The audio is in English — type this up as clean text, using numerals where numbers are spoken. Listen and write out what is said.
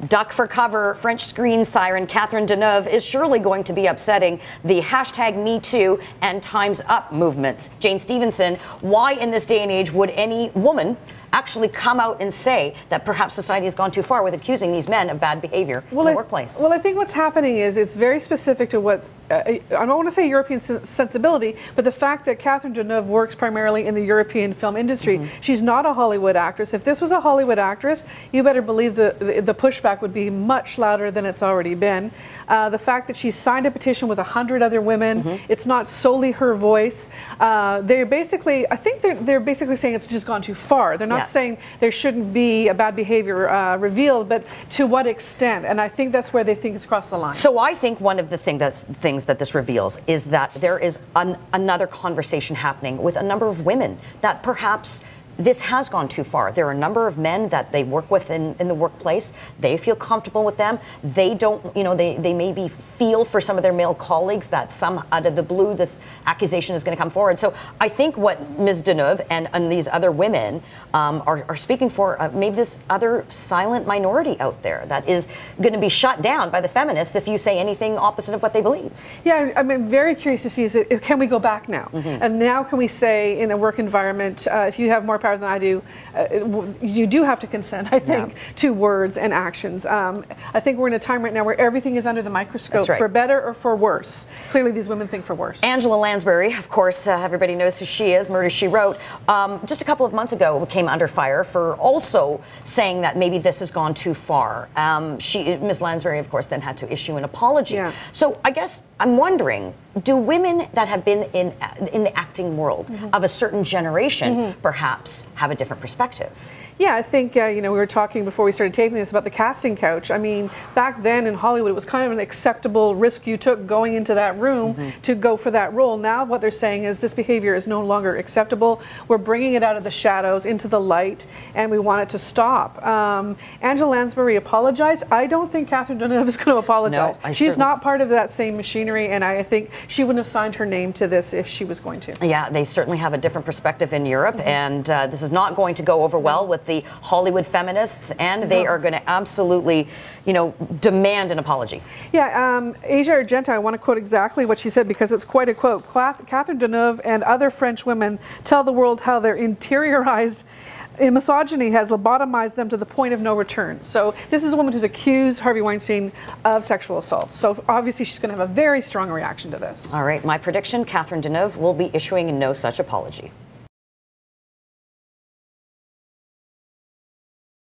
Duck for cover, French screen siren Catherine Deneuve is surely going to be upsetting the #MeToo and Time's Up movements. Jane Stevenson, why in this day and age would any woman actually come out and say that perhaps society has gone too far with accusing these men of bad behavior in the workplace? Well, I think what's happening is it's very specific to what, I don't want to say European sensibility, but the fact that Catherine Deneuve works primarily in the European film industry. She's not a Hollywood actress. If this was a Hollywood actress, you better believe the pushback would be much louder than it's already been. The fact that she signed a petition with 100 other women, it's not solely her voice. They're basically, I think they're basically saying it's just gone too far. They're not saying there shouldn't be a bad behavior revealed, but to what extent? And I think that's where they think it's crossed the line. So I think one of the things that this reveals is that there is another conversation happening with a number of women that perhaps this has gone too far. There are a number of men that they work with in the workplace. They feel comfortable with them. They don't, they maybe feel for some of their male colleagues that some out of the blue this accusation is going to come forward. So I think what Ms. Deneuve and these other women are speaking for maybe this other silent minority out there that is going to be shut down by the feminists if you say anything opposite of what they believe. Yeah, I'm very curious to see, can we go back now? And now can we say in a work environment, if you have more power than I do, you do have to consent, I think, to words and actions. I think we're in a time right now where everything is under the microscope, for better or for worse. Clearly these women think for worse. Angela Lansbury, of course, everybody knows who she is, Murder, She Wrote. Just a couple of months ago came under fire for also saying that maybe this has gone too far. Ms. Lansbury, of course, then had to issue an apology. So I guess I'm wondering, do women that have been in the acting world of a certain generation perhaps have a different perspective? Yeah, I think, we were talking before we started taping this about the casting couch. I mean, back then in Hollywood, it was kind of an acceptable risk you took going into that room to go for that role. Now what they're saying is this behavior is no longer acceptable. We're bringing it out of the shadows into the light, and we want it to stop. Angela Lansbury apologized. I don't think Catherine Deneuve is going to apologize. No, she's not part of that same machinery, and I think she wouldn't have signed her name to this if she was going to. Yeah, they certainly have a different perspective in Europe, and this is not going to go over well with the Hollywood feminists, and they are going to absolutely, demand an apology. Yeah, Asia Argento, I want to quote exactly what she said because it's quite a quote. Catherine Deneuve and other French women tell the world how their interiorized misogyny has lobotomized them to the point of no return. So this is a woman who's accused Harvey Weinstein of sexual assault. So obviously she's going to have a very strong reaction to this. All right, my prediction, Catherine Deneuve will be issuing no such apology.